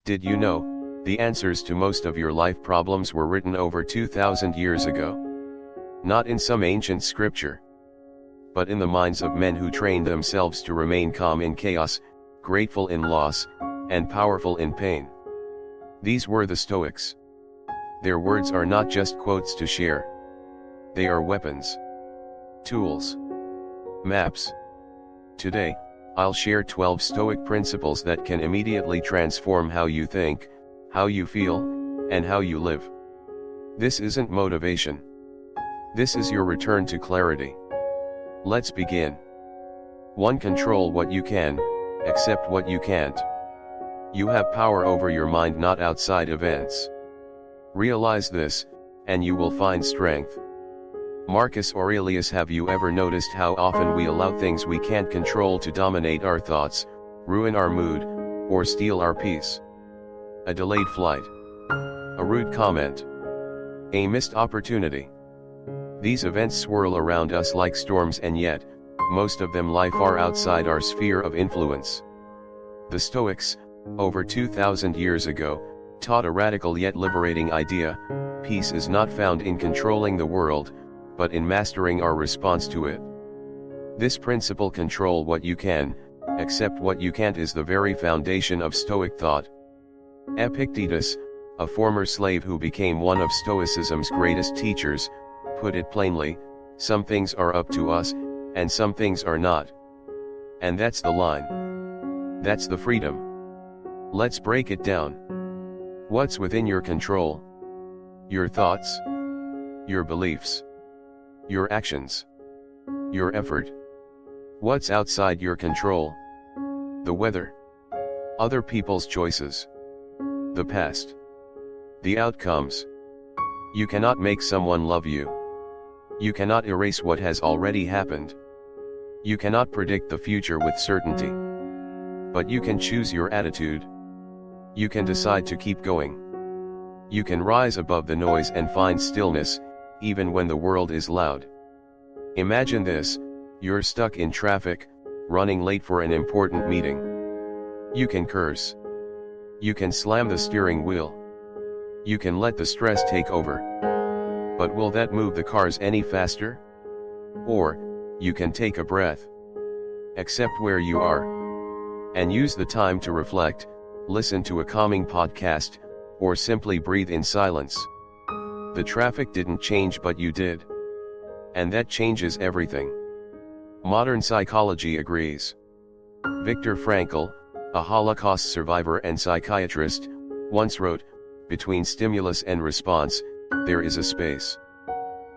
Did you know, the answers to most of your life problems were written over 2,000 years ago? Not in some ancient scripture, but in the minds of men who trained themselves to remain calm in chaos, grateful in loss, and powerful in pain. These were the Stoics. Their words are not just quotes to share. They are weapons, tools, maps. Today, I'll share 12 Stoic principles that can immediately transform how you think, how you feel, and how you live. This isn't motivation. This is your return to clarity. Let's begin. 1. Control what you can, accept what you can't. You have power over your mind, not outside events. Realize this, and you will find strength. Marcus Aurelius. Have you ever noticed how often we allow things we can't control to dominate our thoughts, ruin our mood, or steal our peace? A delayed flight, a rude comment, a missed opportunity. These events swirl around us like storms, and yet, most of them lie far outside our sphere of influence. The Stoics, over 2,000 years ago, taught a radical yet liberating idea: peace is not found in controlling the world, but in mastering our response to it. This principle, control what you can, accept what you can't, is the very foundation of Stoic thought. Epictetus, a former slave who became one of Stoicism's greatest teachers, put it plainly: some things are up to us, and some things are not. And that's the line. That's the freedom. Let's break it down. What's within your control? Your thoughts, your beliefs, your actions, your effort. What's outside your control? The weather, other people's choices, the past, the outcomes. You cannot make someone love you. You cannot erase what has already happened. You cannot predict the future with certainty. But you can choose your attitude. You can decide to keep going. You can rise above the noise and find stillness, even when the world is loud. Imagine this: you're stuck in traffic, running late for an important meeting. You can curse. You can slam the steering wheel. You can let the stress take over. But will that move the cars any faster? Or, you can take a breath, accept where you are, and use the time to reflect, listen to a calming podcast, or simply breathe in silence. The traffic didn't change, but you did. And that changes everything. Modern psychology agrees. Viktor Frankl, a Holocaust survivor and psychiatrist, once wrote, "Between stimulus and response, there is a space.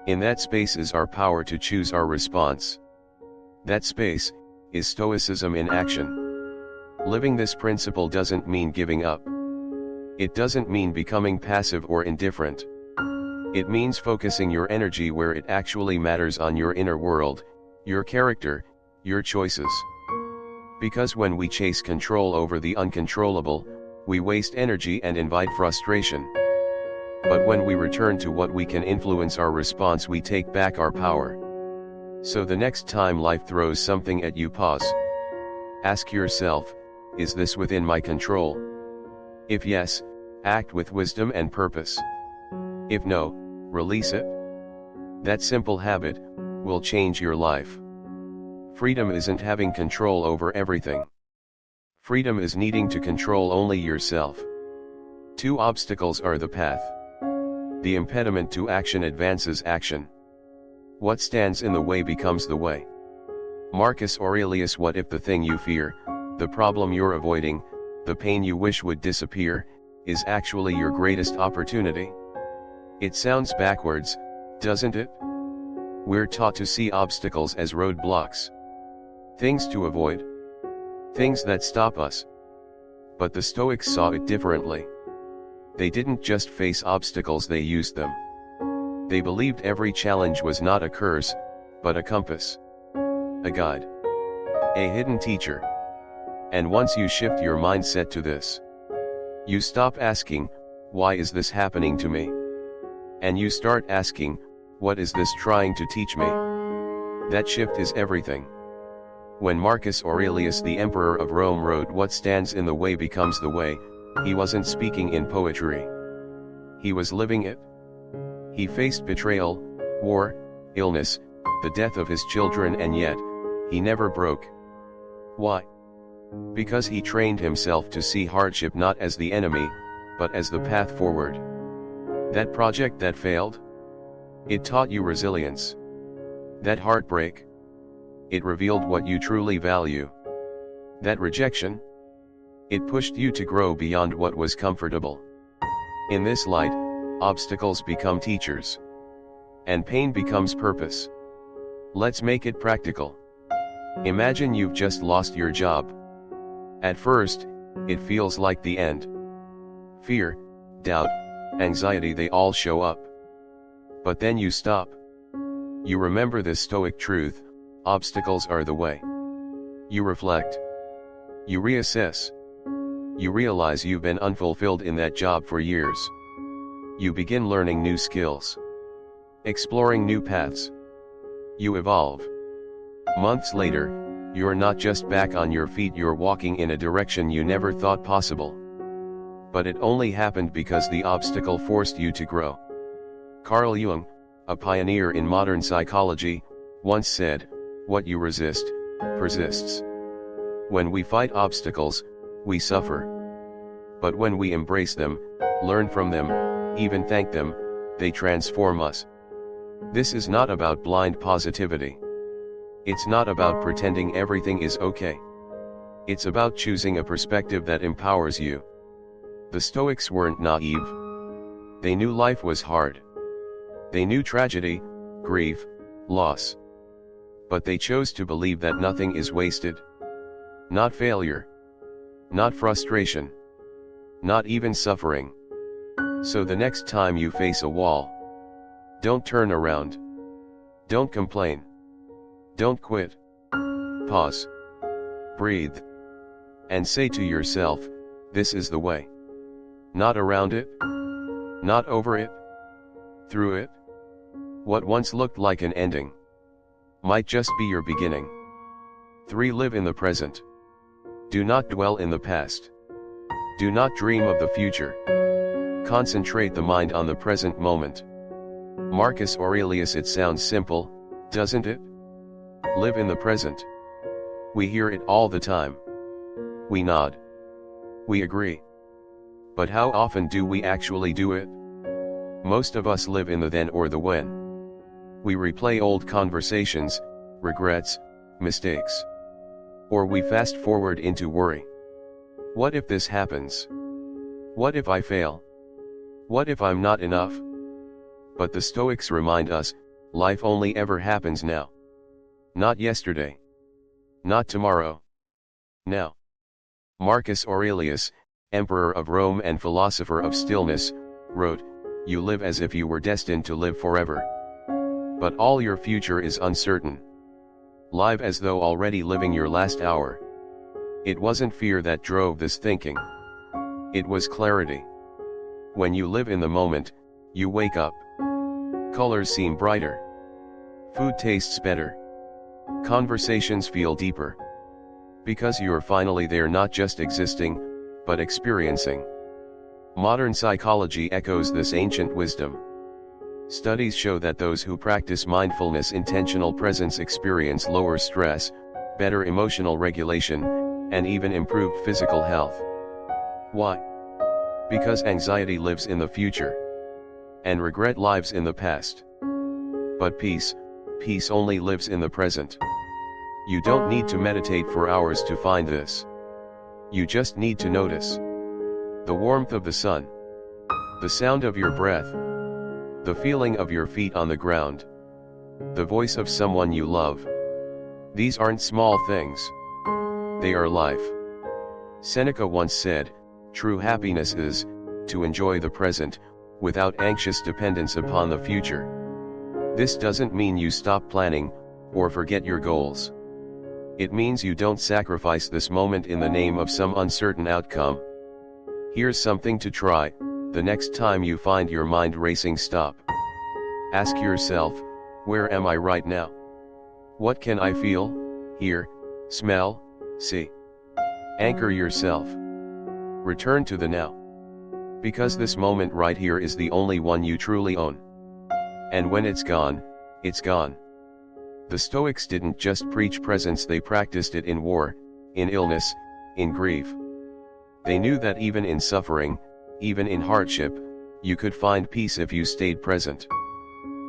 In that space is our power to choose our response." That space is Stoicism in action. Living this principle doesn't mean giving up. It doesn't mean becoming passive or indifferent. It means focusing your energy where it actually matters, on your inner world, your character, your choices. Because when we chase control over the uncontrollable, we waste energy and invite frustration. But when we return to what we can influence, our response, we take back our power. So the next time life throws something at you, pause. Ask yourself, is this within my control? If yes, act with wisdom and purpose. If no, release it. That simple habit will change your life. Freedom isn't having control over everything. Freedom is needing to control only yourself. 2 obstacles are the path. The impediment to action advances action. What stands in the way becomes the way. Marcus Aurelius. What if the thing you fear, the problem you're avoiding, the pain you wish would disappear, is actually your greatest opportunity? It sounds backwards, doesn't it? We're taught to see obstacles as roadblocks. Things to avoid. Things that stop us. But the Stoics saw it differently. They didn't just face obstacles, they used them. They believed every challenge was not a curse, but a compass, a guide, a hidden teacher. And once you shift your mindset to this, you stop asking, why is this happening to me? And you start asking, what is this trying to teach me? That shift is everything. When Marcus Aurelius, the emperor of Rome, wrote, "What stands in the way becomes the way," He wasn't speaking in poetry. He was living it. He faced betrayal, war, illness, the death of his children, and yet, he never broke. Why? Because he trained himself to see hardship not as the enemy, but as the path forward. That project that failed? It taught you resilience. That heartbreak? It revealed what you truly value. That rejection? It pushed you to grow beyond what was comfortable. In this light, obstacles become teachers. And pain becomes purpose. Let's make it practical. Imagine you've just lost your job. At first, it feels like the end. Fear, doubt, anxiety, they all show up. But then you stop. You remember this Stoic truth: obstacles are the way. You reflect. You reassess. You realize you've been unfulfilled in that job for years. You begin learning new skills. Exploring new paths. You evolve. Months later, you're not just back on your feet, you're walking in a direction you never thought possible. But it only happened because the obstacle forced you to grow. Carl Jung, a pioneer in modern psychology, once said, "What you resist, persists." When we fight obstacles, we suffer. But when we embrace them, learn from them, even thank them, they transform us. This is not about blind positivity. It's not about pretending everything is okay. It's about choosing a perspective that empowers you. The Stoics weren't naive. They knew life was hard. They knew tragedy, grief, loss. But they chose to believe that nothing is wasted. Not failure. Not frustration. Not even suffering. So the next time you face a wall, don't turn around. Don't complain. Don't quit. Pause. Breathe. And say to yourself, this is the way. Not around it. Not over it. Through it. What once looked like an ending might just be your beginning. 3. Live in the present. Do not dwell in the past. Do not dream of the future. Concentrate the mind on the present moment. Marcus Aurelius. It sounds simple, doesn't it? Live in the present. We hear it all the time. We nod. We agree. But how often do we actually do it? Most of us live in the then or the when. We replay old conversations, regrets, mistakes. Or we fast forward into worry. What if this happens? What if I fail? What if I'm not enough? But the Stoics remind us, life only ever happens now. Not yesterday. Not tomorrow. Now. Marcus Aurelius, Emperor of Rome and philosopher of stillness, wrote, "You live as if you were destined to live forever. But all your future is uncertain. Live as though already living your last hour." It wasn't fear that drove this thinking. It was clarity. When you live in the moment, you wake up. Colors seem brighter. Food tastes better. Conversations feel deeper. Because you're finally there, not just existing, but experiencing. Modern psychology echoes this ancient wisdom. Studies show that those who practice mindfulness, intentional presence, experience lower stress, better emotional regulation, and even improved physical health. Why? Because anxiety lives in the future. And regret lives in the past. But peace only lives in the present. You don't need to meditate for hours to find this. You just need to notice the warmth of the sun, the sound of your breath, the feeling of your feet on the ground, the voice of someone you love. These aren't small things. They are life. Seneca once said, "True happiness is, to enjoy the present, without anxious dependence upon the future." This doesn't mean you stop planning, or forget your goals. It means you don't sacrifice this moment in the name of some uncertain outcome. Here's something to try: the next time you find your mind racing, stop. Ask yourself, where am I right now? What can I feel, hear, smell, see? Anchor yourself. Return to the now. Because this moment right here is the only one you truly own. And when it's gone, it's gone. The Stoics didn't just preach presence, they practiced it in war, in illness, in grief. They knew that even in suffering, even in hardship, you could find peace if you stayed present.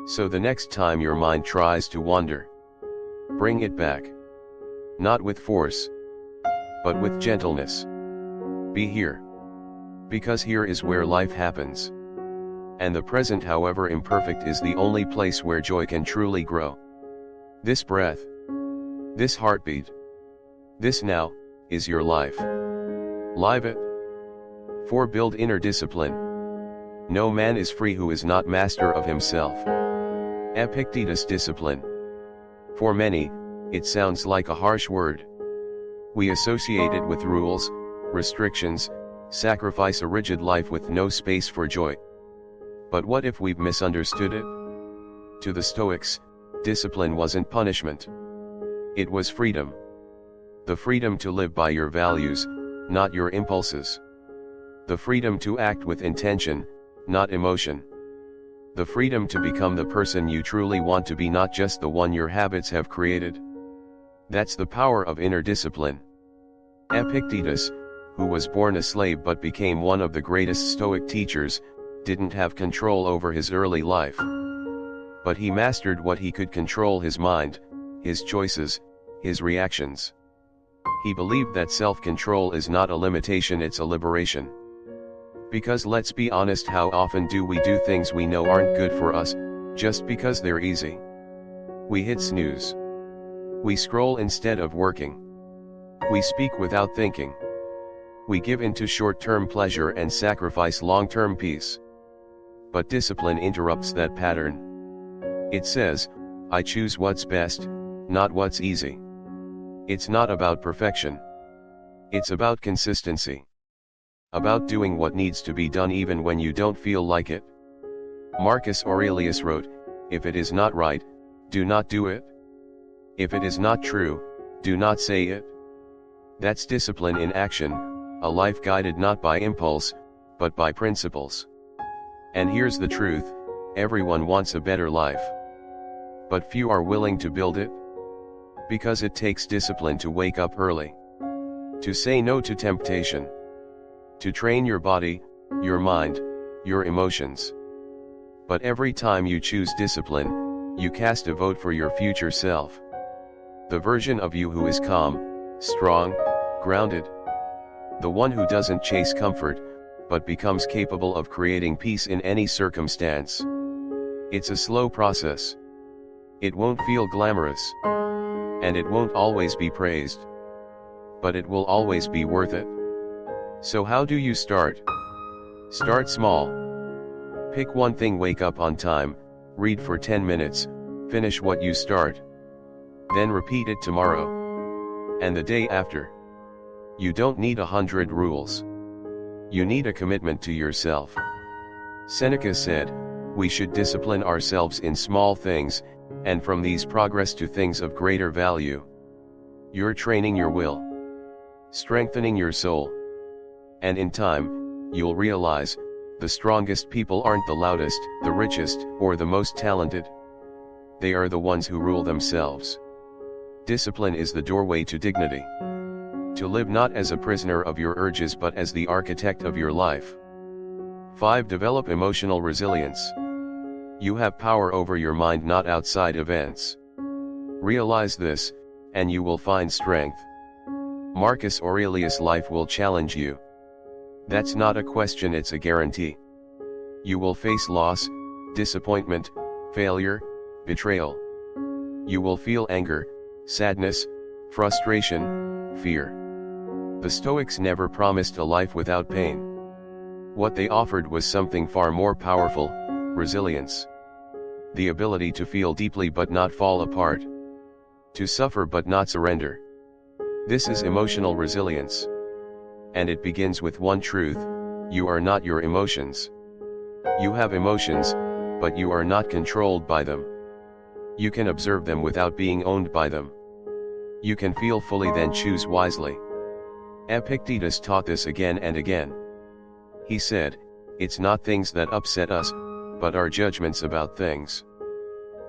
So the next time your mind tries to wander, bring it back. Not with force, but with gentleness. Be here. Because here is where life happens. And the present, however imperfect, is the only place where joy can truly grow. This breath, this heartbeat, this now, is your life. Live it. 4. Build inner discipline. No man is free who is not master of himself. Epictetus. Discipline. For many, it sounds like a harsh word. We associate it with rules, restrictions, sacrifice, a rigid life with no space for joy. But what if we've misunderstood it? To the Stoics, discipline wasn't punishment. It was freedom. The freedom to live by your values, not your impulses. The freedom to act with intention, not emotion. The freedom to become the person you truly want to be, not just the one your habits have created. That's the power of inner discipline. Epictetus, who was born a slave but became one of the greatest Stoic teachers, didn't have control over his early life. But he mastered what he could control: his mind, his choices, his reactions. He believed that self-control is not a limitation, it's a liberation. Because let's be honest, how often do we do things we know aren't good for us, just because they're easy? We hit snooze. We scroll instead of working. We speak without thinking. We give in to short-term pleasure and sacrifice long-term peace. But discipline interrupts that pattern. It says, I choose what's best, not what's easy. It's not about perfection. It's about consistency. About doing what needs to be done even when you don't feel like it. Marcus Aurelius wrote, if it is not right, do not do it. If it is not true, do not say it. That's discipline in action, a life guided not by impulse, but by principles. And here's the truth, everyone wants a better life. But few are willing to build it. Because it takes discipline to wake up early. To say no to temptation. To train your body, your mind, your emotions. But every time you choose discipline, you cast a vote for your future self. The version of you who is calm, strong, grounded. The one who doesn't chase comfort, but becomes capable of creating peace in any circumstance. It's a slow process. It won't feel glamorous. And it won't always be praised. But it will always be worth it. So how do you start? Start small. Pick one thing, wake up on time, read for 10 minutes, finish what you start. Then repeat it tomorrow. And the day after. You don't need 100 rules. You need a commitment to yourself. Seneca said, we should discipline ourselves in small things, and from these progress to things of greater value. You're training your will. Strengthening your soul. And in time, you'll realize, the strongest people aren't the loudest, the richest, or the most talented. They are the ones who rule themselves. Discipline is the doorway to dignity. To live not as a prisoner of your urges but as the architect of your life. 5. Develop emotional resilience. You have power over your mind, not outside events. Realize this, and you will find strength. Marcus Aurelius' life will challenge you. That's not a question, it's a guarantee. You will face loss, disappointment, failure, betrayal. You will feel anger, sadness, frustration, fear. The Stoics never promised a life without pain. What they offered was something far more powerful: resilience. The ability to feel deeply but not fall apart. To suffer but not surrender. This is emotional resilience. And it begins with one truth: you are not your emotions. You have emotions, but you are not controlled by them. You can observe them without being owned by them. You can feel fully, then choose wisely. Epictetus taught this again and again. He said, it's not things that upset us, but our judgments about things.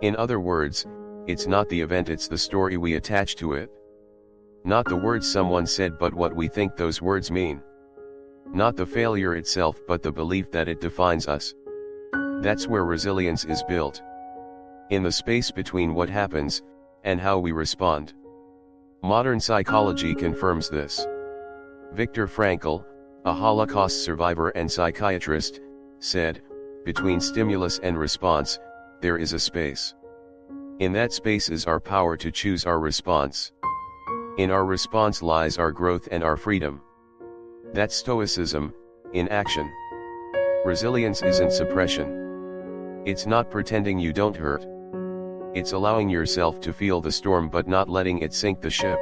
In other words, it's not the event, it's the story we attach to it. Not the words someone said, but what we think those words mean. Not the failure itself, but the belief that it defines us. That's where resilience is built. In the space between what happens, and how we respond. Modern psychology confirms this. Viktor Frankl, a Holocaust survivor and psychiatrist, said, between stimulus and response, there is a space. In that space is our power to choose our response. In our response lies our growth and our freedom. That's Stoicism, in action. Resilience isn't suppression. It's not pretending you don't hurt. It's allowing yourself to feel the storm but not letting it sink the ship.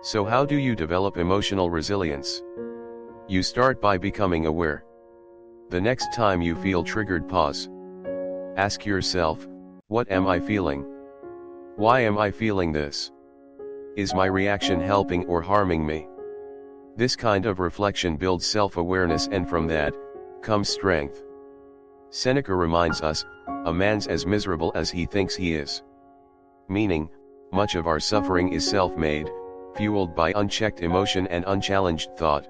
So how do you develop emotional resilience? You start by becoming aware. The next time you feel triggered, pause. Ask yourself, what am I feeling? Why am I feeling this? Is my reaction helping or harming me? This kind of reflection builds self-awareness, and from that, comes strength. Seneca reminds us, a man's as miserable as he thinks he is. Meaning, much of our suffering is self-made, fueled by unchecked emotion and unchallenged thought.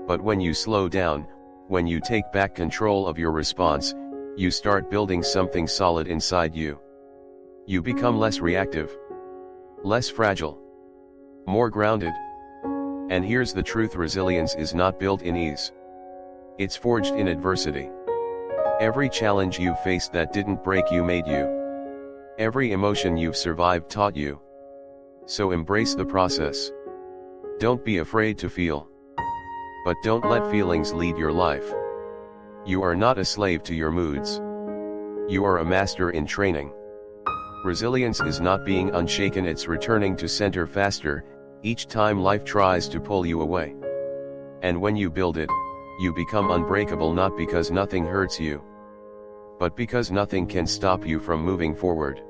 But when you slow down, when you take back control of your response, you start building something solid inside you. You become less reactive, less fragile, more grounded. And here's the truth: resilience is not built in ease. It's forged in adversity. Every challenge you've faced that didn't break you made you. Every emotion you've survived taught you. So embrace the process. Don't be afraid to feel. But don't let feelings lead your life. You are not a slave to your moods. You are a master in training. Resilience is not being unshaken, it's returning to center faster, each time life tries to pull you away. And when you build it, you become unbreakable, not because nothing hurts you, but because nothing can stop you from moving forward.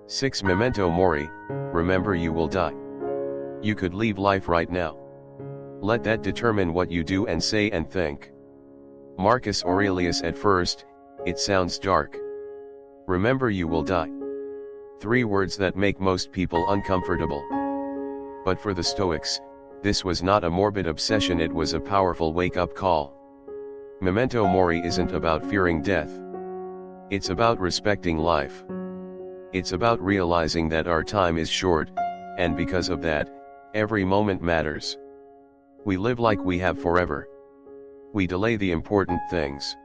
6. Memento mori, remember you will die. You could leave life right now. Let that determine what you do and say and think. Marcus Aurelius. At first, it sounds dark. Remember you will die. 3 words that make most people uncomfortable. But for the Stoics, this was not a morbid obsession, it was a powerful wake-up call. Memento mori isn't about fearing death. It's about respecting life. It's about realizing that our time is short, and because of that, every moment matters. We live like we have forever. We delay the important things.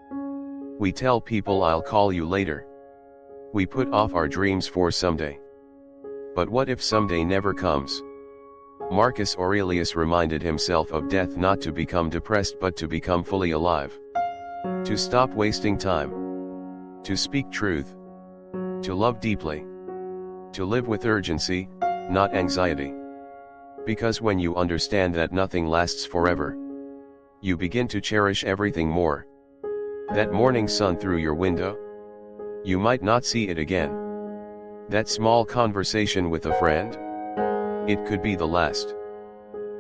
We tell people I'll call you later. We put off our dreams for someday. But what if someday never comes? Marcus Aurelius reminded himself of death not to become depressed but to become fully alive. To stop wasting time. To speak truth. To love deeply. To live with urgency, not anxiety. Because when you understand that nothing lasts forever, you begin to cherish everything more. That morning sun through your window, you might not see it again. That small conversation with a friend, it could be the last.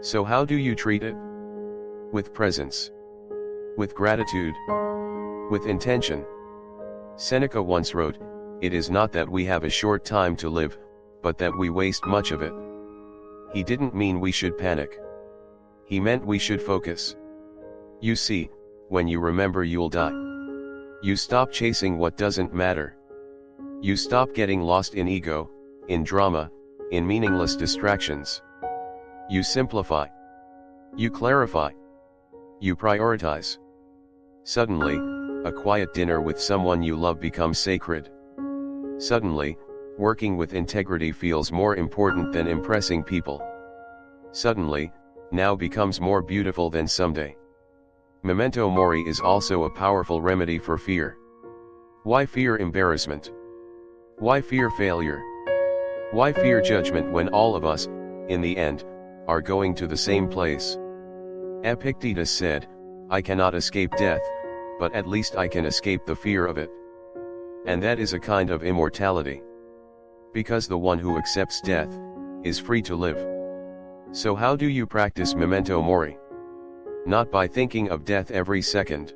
So how do you treat it? With presence. With gratitude. With intention. Seneca once wrote, "It is not that we have a short time to live, but that we waste much of it." He didn't mean we should panic. He meant we should focus. You see, when you remember you'll die, you stop chasing what doesn't matter. You stop getting lost in ego, in drama, in meaningless distractions. You simplify. You clarify. You prioritize. Suddenly, a quiet dinner with someone you love becomes sacred. Suddenly, working with integrity feels more important than impressing people. Suddenly, now becomes more beautiful than someday. Memento mori is also a powerful remedy for fear. Why fear embarrassment? Why fear failure? Why fear judgment when all of us, in the end, are going to the same place? Epictetus said, "I cannot escape death, but at least I can escape the fear of it." And that is a kind of immortality. Because the one who accepts death, is free to live. So how do you practice memento mori? Not by thinking of death every second,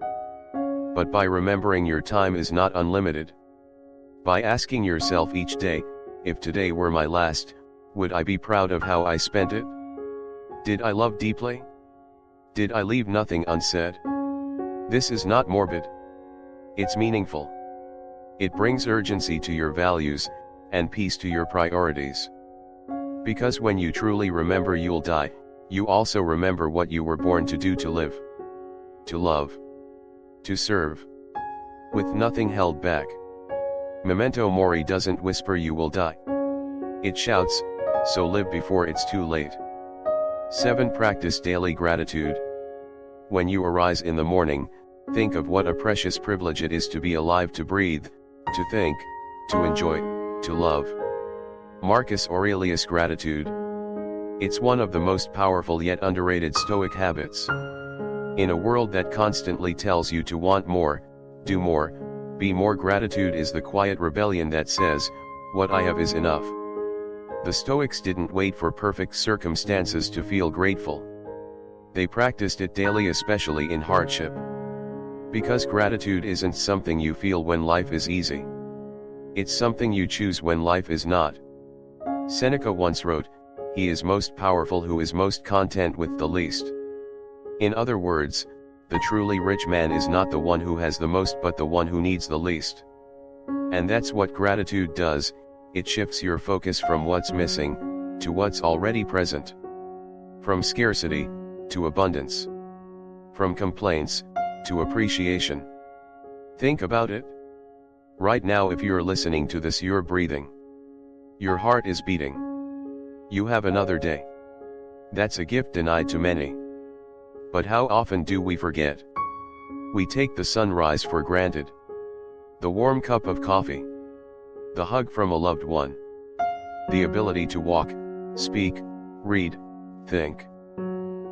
but by remembering your time is not unlimited. By asking yourself each day, if today were my last, would I be proud of how I spent it? Did I love deeply? Did I leave nothing unsaid? This is not morbid. It's meaningful. It brings urgency to your values, and peace to your priorities. Because when you truly remember you'll die, you also remember what you were born to do: to live, to love, to serve, with nothing held back. Memento mori doesn't whisper you will die. It shouts, so live before it's too late. 7. Practice daily gratitude. When you arise in the morning, think of what a precious privilege it is to be alive, to breathe, to think, to enjoy, to love. Marcus Aurelius. Gratitude. It's one of the most powerful yet underrated Stoic habits. In a world that constantly tells you to want more, do more, be more, gratitude is the quiet rebellion that says, what I have is enough. The Stoics didn't wait for perfect circumstances to feel grateful. They practiced it daily, especially in hardship. Because gratitude isn't something you feel when life is easy. It's something you choose when life is not. Seneca once wrote, "He is most powerful who is most content with the least." In other words, the truly rich man is not the one who has the most but the one who needs the least. And that's what gratitude does. It shifts your focus from what's missing, to what's already present. From scarcity, to abundance. From complaints, to appreciation. Think about it. Right now, if you're listening to this, you're breathing. Your heart is beating. You have another day. That's a gift denied to many. But how often do we forget? We take the sunrise for granted. The warm cup of coffee. The hug from a loved one. The ability to walk, speak, read, think.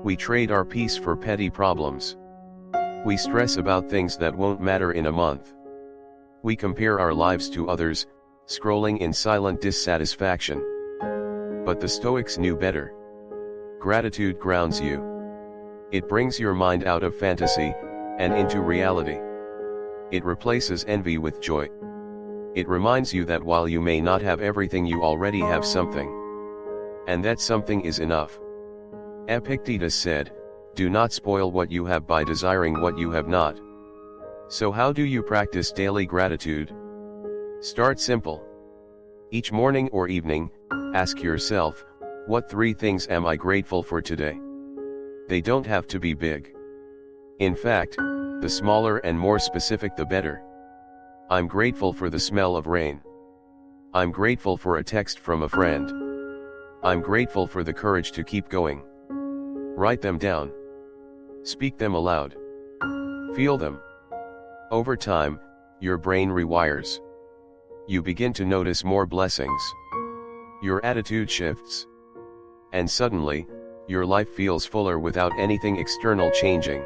We trade our peace for petty problems. We stress about things that won't matter in a month. We compare our lives to others, scrolling in silent dissatisfaction. But the Stoics knew better. Gratitude grounds you. It brings your mind out of fantasy, and into reality. It replaces envy with joy. It reminds you that while you may not have everything, you already have something. And that something is enough. Epictetus said, "Do not spoil what you have by desiring what you have not." So how do you practice daily gratitude? Start simple. Each morning or evening, ask yourself, what 3 things am I grateful for today? They don't have to be big. In fact, the smaller and more specific the better. I'm grateful for the smell of rain. I'm grateful for a text from a friend. I'm grateful for the courage to keep going. Write them down. Speak them aloud. Feel them. Over time, your brain rewires. You begin to notice more blessings. Your attitude shifts. And suddenly, your life feels fuller without anything external changing.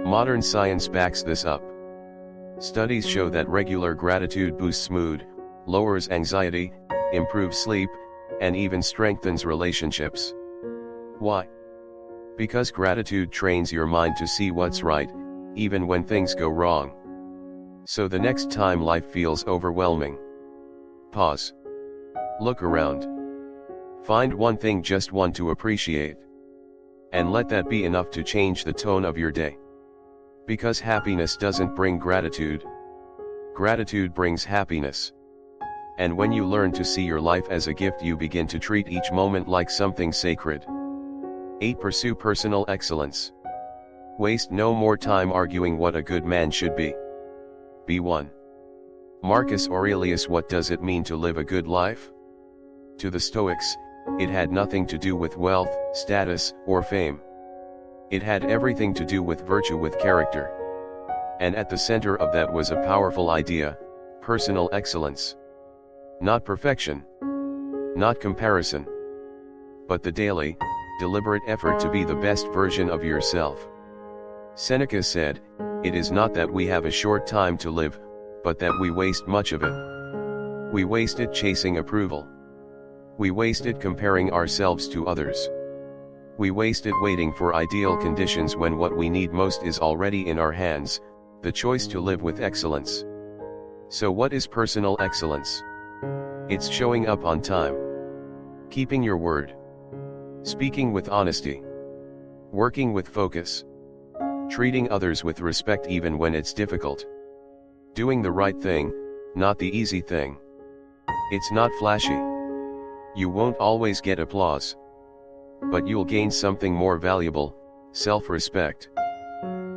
Modern science backs this up. Studies show that regular gratitude boosts mood, lowers anxiety, improves sleep, and even strengthens relationships. Why? Because gratitude trains your mind to see what's right, even when things go wrong. So the next time life feels overwhelming, pause. Look around. Find one thing, just one, to appreciate. And let that be enough to change the tone of your day. Because happiness doesn't bring gratitude. Gratitude brings happiness. And when you learn to see your life as a gift, you begin to treat each moment like something sacred. 8. Pursue personal excellence. Waste no more time arguing what a good man should be. Be one. Marcus Aurelius. What does it mean to live a good life? To the Stoics, it had nothing to do with wealth, status, or fame. It had everything to do with virtue, with character. And at the center of that was a powerful idea: personal excellence. Not perfection. Not comparison. But the daily, deliberate effort to be the best version of yourself. Seneca said, "It is not that we have a short time to live, but that we waste much of it. We waste it chasing approval. We waste it comparing ourselves to others. We waste it waiting for ideal conditions when what we need most is already in our hands, the choice to live with excellence. So what is personal excellence? It's showing up on time, keeping your word, speaking with honesty, working with focus, treating others with respect even when it's difficult, doing the right thing, not the easy thing. It's not flashy. You won't always get applause, but you'll gain something more valuable, self-respect.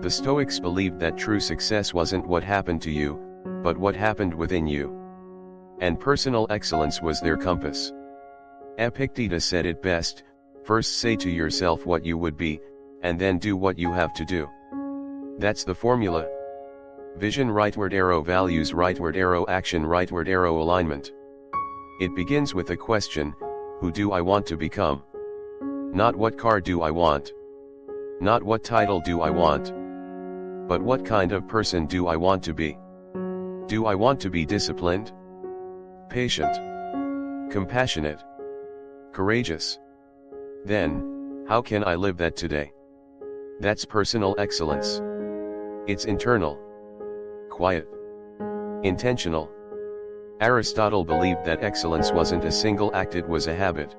The Stoics believed that true success wasn't what happened to you, but what happened within you. And personal excellence was their compass. Epictetus said it best, first say to yourself what you would be, and then do what you have to do. That's the formula. Vision rightward arrow, values rightward arrow, action rightward arrow, alignment. It begins with a question, who do I want to become? Not what car do I want? Not what title do I want? But what kind of person do I want to be? Do I want to be disciplined? Patient? Compassionate? Courageous? Then, how can I live that today? That's personal excellence. It's internal, quiet, intentional. Aristotle believed that excellence wasn't a single act, it was a habit.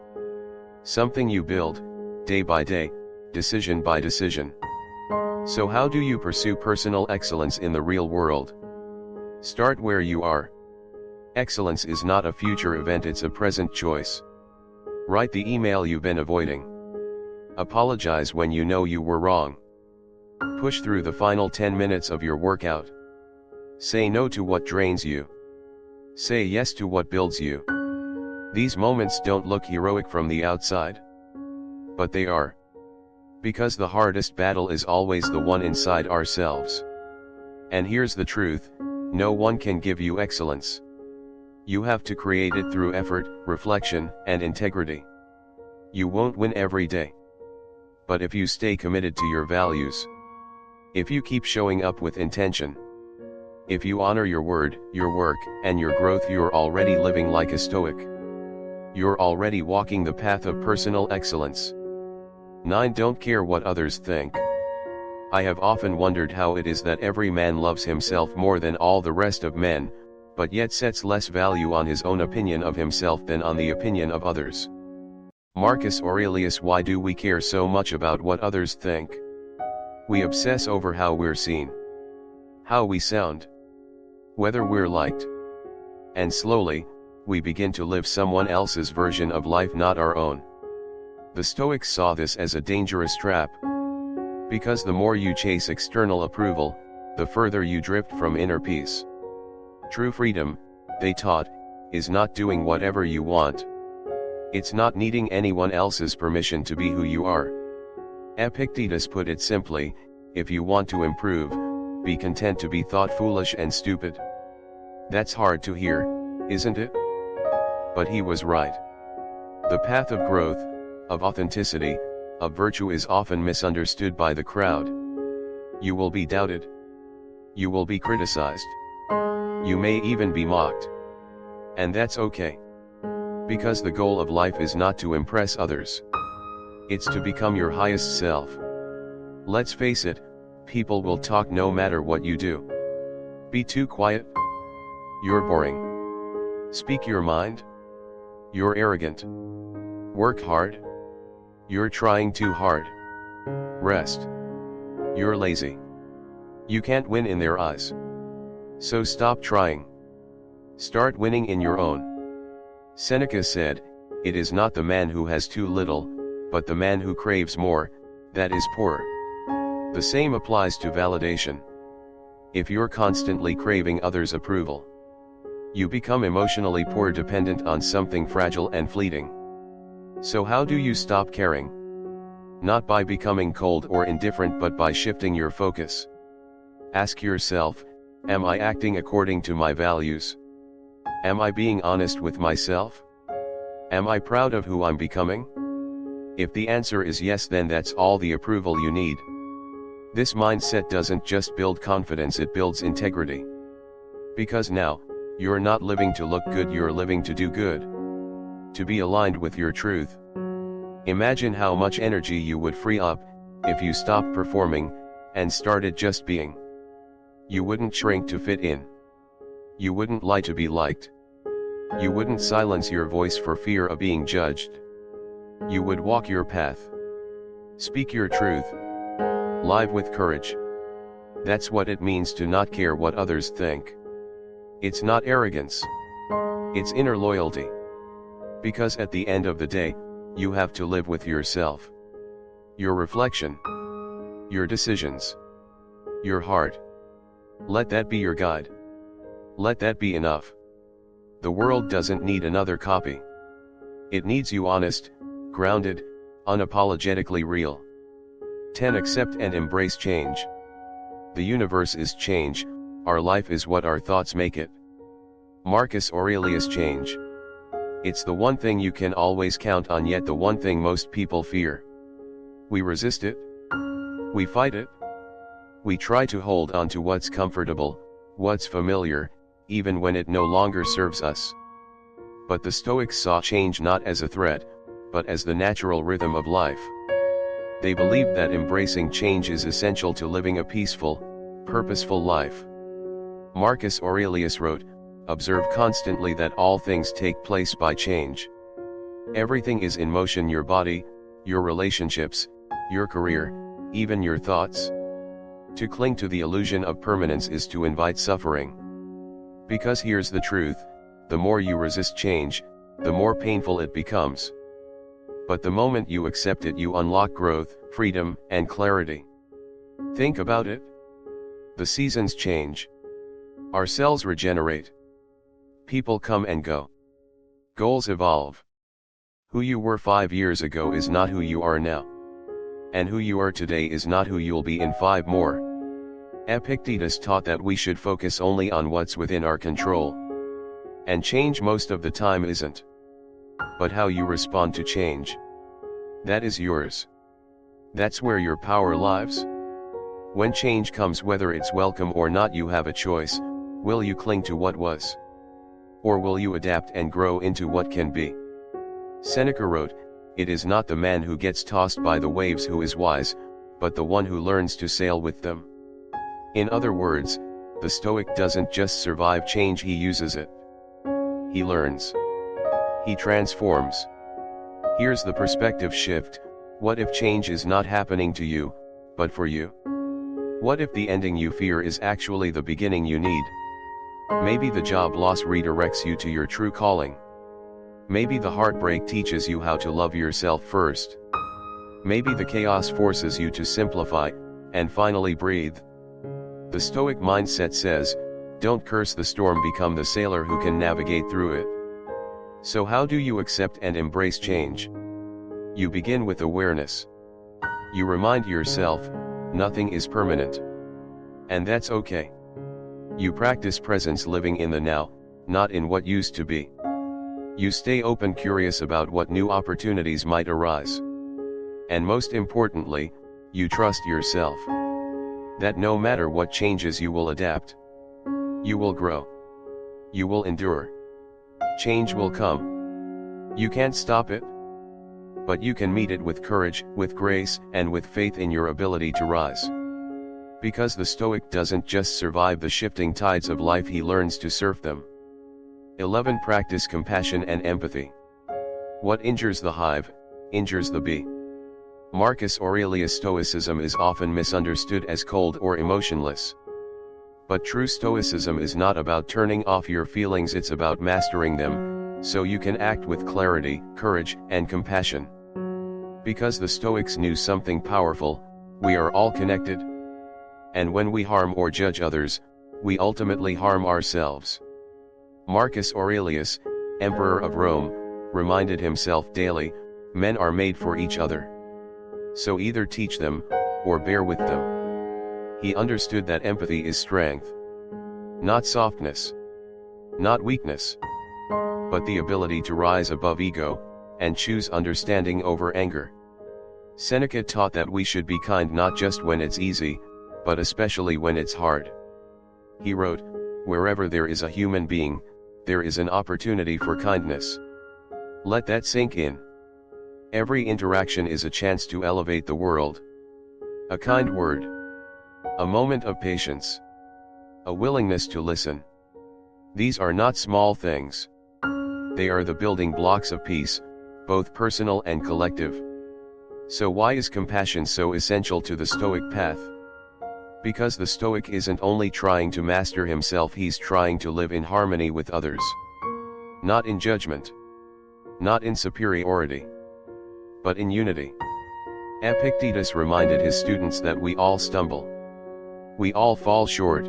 Something you build, day by day, decision by decision. So how do you pursue personal excellence in the real world? Start where you are. Excellence is not a future event, it's a present choice. Write the email you've been avoiding. Apologize when you know you were wrong. Push through the final 10 minutes of your workout. Say no to what drains you. Say yes to what builds you. These moments don't look heroic from the outside, but they are. Because the hardest battle is always the one inside ourselves. And here's the truth, no one can give you excellence. You have to create it through effort, reflection, and integrity. You won't win every day. But if you stay committed to your values, if you keep showing up with intention, if you honor your word, your work, and your growth, you're already living like a Stoic. You're already walking the path of personal excellence. 9. Don't care what others think. I have often wondered how it is that every man loves himself more than all the rest of men, but yet sets less value on his own opinion of himself than on the opinion of others. Marcus Aurelius. Why do we care so much about what others think? We obsess over how we're seen, how we sound, whether we're liked. And slowly, we begin to live someone else's version of life, not our own. The Stoics saw this as a dangerous trap. Because the more you chase external approval, the further you drift from inner peace. True freedom, they taught, is not doing whatever you want. It's not needing anyone else's permission to be who you are. Epictetus put it simply, if you want to improve, be content to be thought foolish and stupid. That's hard to hear, isn't it? But he was right. The path of growth, of authenticity, of virtue is often misunderstood by the crowd. You will be doubted. You will be criticized. You may even be mocked. And that's okay. Because the goal of life is not to impress others. It's to become your highest self. Let's face it, people will talk no matter what you do. Be too quiet? You're boring. Speak your mind? You're arrogant. Work hard? You're trying too hard. Rest. You're lazy. You can't win in their eyes. So stop trying. Start winning in your own. Seneca said, it is not the man who has too little, but the man who craves more, that is poor. The same applies to validation. If you're constantly craving others' approval, you become emotionally poor, dependent on something fragile and fleeting. So how do you stop caring? Not by becoming cold or indifferent, but by shifting your focus. Ask yourself, am I acting according to my values? Am I being honest with myself? Am I proud of who I'm becoming? If the answer is yes, then that's all the approval you need. This mindset doesn't just build confidence, it builds integrity. Because now, you're not living to look good, you're living to do good. To be aligned with your truth. Imagine how much energy you would free up, if you stopped performing, and started just being. You wouldn't shrink to fit in. You wouldn't lie to be liked. You wouldn't silence your voice for fear of being judged. You would walk your path. Speak your truth. Live with courage. That's what it means to not care what others think. It's not arrogance. It's inner loyalty. Because at the end of the day, you have to live with yourself. Your reflection. Your decisions. Your heart. Let that be your guide. Let that be enough. The world doesn't need another copy. It needs you honest, grounded, unapologetically real. 10. Accept and embrace change. The universe is change, our life is what our thoughts make it. Marcus Aurelius. Change. It's the one thing you can always count on, yet the one thing most people fear. We resist it. We fight it. We try to hold on to what's comfortable, what's familiar, even when it no longer serves us. But the Stoics saw change not as a threat, but as the natural rhythm of life. They believed that embracing change is essential to living a peaceful, purposeful life. Marcus Aurelius wrote, "Observe constantly that all things take place by change. Everything is in motion: your body, your relationships, your career, even your thoughts. To cling to the illusion of permanence is to invite suffering. Because here's the truth, the more you resist change, the more painful it becomes. But the moment you accept it, you unlock growth, freedom, and clarity. Think about it. The seasons change. Our cells regenerate. People come and go. Goals evolve. Who you were 5 years ago is not who you are now. And who you are today is not who you'll be in 5 more. Epictetus taught that we should focus only on what's within our control. And change most of the time isn't. But how you respond to change. That is yours. That's where your power lies. When change comes, whether it's welcome or not, you have a choice. Will you cling to what was? Or will you adapt and grow into what can be? Seneca wrote, "It is not the man who gets tossed by the waves who is wise, but the one who learns to sail with them." In other words, the Stoic doesn't just survive change, he uses it. He learns. He transforms. Here's the perspective shift: what if change is not happening to you, but for you? What if the ending you fear is actually the beginning you need? Maybe the job loss redirects you to your true calling. Maybe the heartbreak teaches you how to love yourself first. Maybe the chaos forces you to simplify, and finally breathe. The Stoic mindset says, don't curse the storm, become the sailor who can navigate through it. So how do you accept and embrace change? You begin with awareness. You remind yourself, nothing is permanent. And that's okay. You practice presence, living in the now, not in what used to be. You stay open, curious about what new opportunities might arise. And most importantly, you trust yourself. That no matter what changes, you will adapt. You will grow. You will endure. Change will come. You can't stop it. But you can meet it with courage, with grace, and with faith in your ability to rise. Because the Stoic doesn't just survive the shifting tides of life, he learns to surf them. 11. Practice compassion and empathy. What injures the hive, injures the bee. Marcus Aurelius. Stoicism is often misunderstood as cold or emotionless. But true Stoicism is not about turning off your feelings, it's about mastering them, so you can act with clarity, courage, and compassion. Because the Stoics knew something powerful: we are all connected. And when we harm or judge others, we ultimately harm ourselves. Marcus Aurelius, Emperor of Rome, reminded himself daily, men are made for each other. So either teach them, or bear with them. He understood that empathy is strength. Not softness. Not weakness. But the ability to rise above ego, and choose understanding over anger. Seneca taught that we should be kind not just when it's easy, but especially when it's hard. He wrote, "Wherever there is a human being, there is an opportunity for kindness." Let that sink in. Every interaction is a chance to elevate the world. A kind word. A moment of patience. A willingness to listen. These are not small things. They are the building blocks of peace, both personal and collective. So why is compassion so essential to the Stoic path? Because the Stoic isn't only trying to master himself, he's trying to live in harmony with others. Not in judgment. Not in superiority. But in unity. Epictetus reminded his students that we all stumble. We all fall short.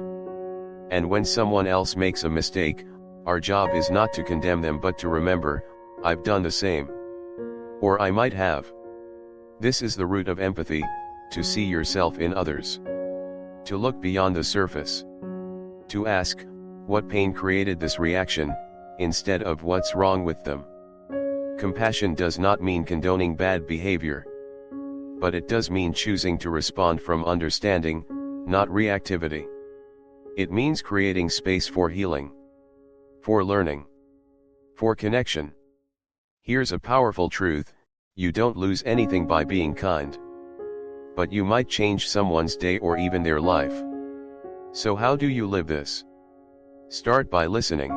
And when someone else makes a mistake, our job is not to condemn them but to remember, I've done the same. Or I might have. This is the root of empathy, to see yourself in others. To look beyond the surface. To ask, what pain created this reaction, instead of what's wrong with them. Compassion does not mean condoning bad behavior. But it does mean choosing to respond from understanding, not reactivity. It means creating space for healing. For learning. For connection. Here's a powerful truth, you don't lose anything by being kind. But you might change someone's day or even their life. So how do you live this? Start by listening.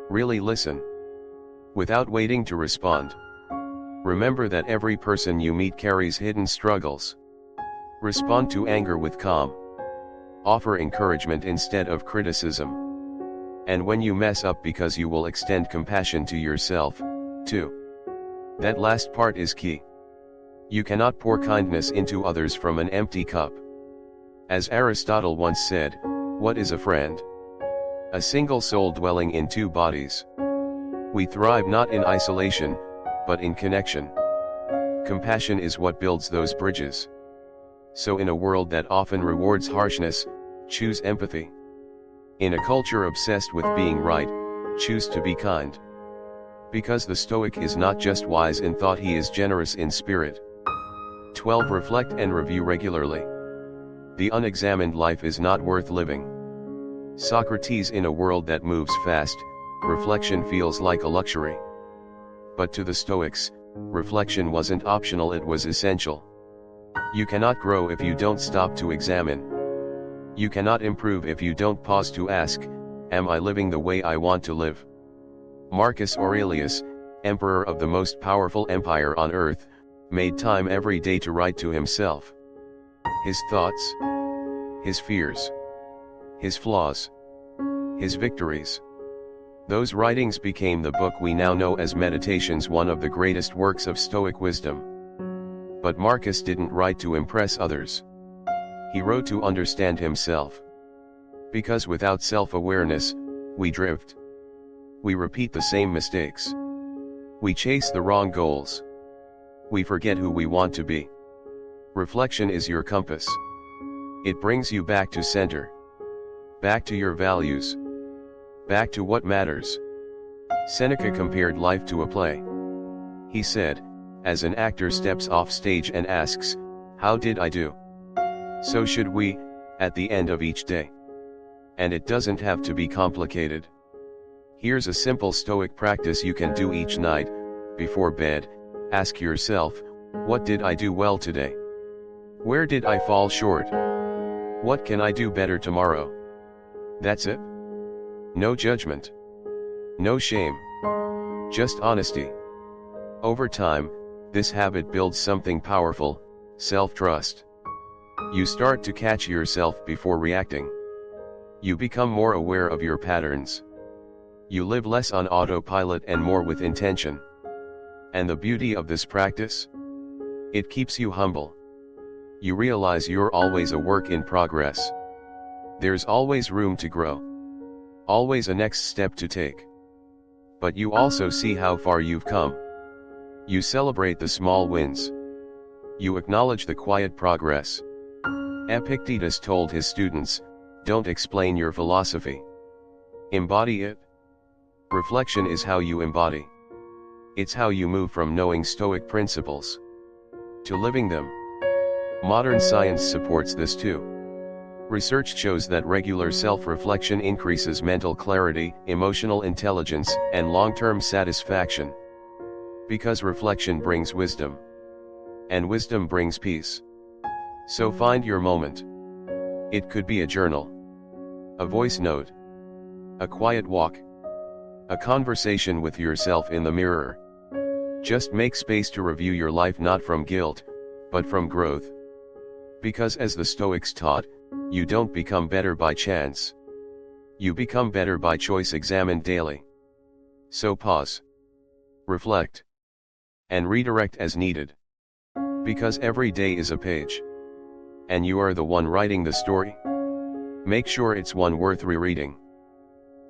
Really listen. Without waiting to respond. Remember that every person you meet carries hidden struggles. Respond to anger with calm. Offer encouragement instead of criticism. And when you mess up, because you will extend compassion to yourself, too. That last part is key. You cannot pour kindness into others from an empty cup. As Aristotle once said, what is a friend? A single soul dwelling in two bodies. We thrive not in isolation, but in connection. Compassion is what builds those bridges. So in a world that often rewards harshness, choose empathy. In a culture obsessed with being right, choose to be kind. Because the Stoic is not just wise in thought, he is generous in spirit. 12. Reflect and review regularly. The unexamined life is not worth living. Socrates: in a world that moves fast, reflection feels like a luxury. But to the Stoics, reflection wasn't optional, it was essential. You cannot grow if you don't stop to examine. You cannot improve if you don't pause to ask, am I living the way I want to live? Marcus Aurelius, emperor of the most powerful empire on earth, made time every day to write to himself. His thoughts, his fears, his flaws, his victories. Those writings became the book we now know as Meditations, one of the greatest works of Stoic wisdom. But Marcus didn't write to impress others. He wrote to understand himself. Because without self-awareness, we drift. We repeat the same mistakes. We chase the wrong goals. We forget who we want to be. Reflection is your compass. It brings you back to center. Back to your values. Back to what matters. Seneca compared life to a play. He said, as an actor steps off stage and asks, how did I do? So should we, at the end of each day. And it doesn't have to be complicated. Here's a simple Stoic practice you can do each night. Before bed, ask yourself, what did I do well today? Where did I fall short? What can I do better tomorrow? That's it. No judgment. No shame. Just honesty. Over time, this habit builds something powerful, self-trust. You start to catch yourself before reacting. You become more aware of your patterns. You live less on autopilot and more with intention. And the beauty of this practice? It keeps you humble. You realize you're always a work in progress. There's always room to grow. Always a next step to take. But you also see how far you've come. You celebrate the small wins. You acknowledge the quiet progress. Epictetus told his students, don't explain your philosophy. Embody it. Reflection is how you embody. It's how you move from knowing Stoic principles to living them. Modern science supports this too. Research shows that regular self-reflection increases mental clarity, emotional intelligence, and long-term satisfaction. Because reflection brings wisdom. And wisdom brings peace. So find your moment. It could be a journal, a voice note, a quiet walk, a conversation with yourself in the mirror. Just make space to review your life, not from guilt, but from growth. Because as the Stoics taught, you don't become better by chance. You become better by choice examined daily. So pause, reflect, and redirect as needed. Because every day is a page. And you are the one writing the story. Make sure it's one worth rereading.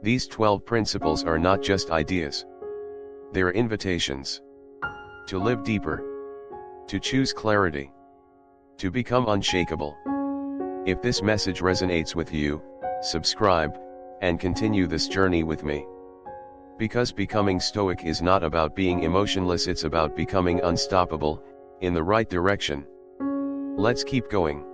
These 12 principles are not just ideas. They're invitations. To live deeper. To choose clarity. To become unshakable. If this message resonates with you, subscribe, and continue this journey with me. Because becoming Stoic is not about being emotionless, it's about becoming unstoppable, in the right direction. Let's keep going.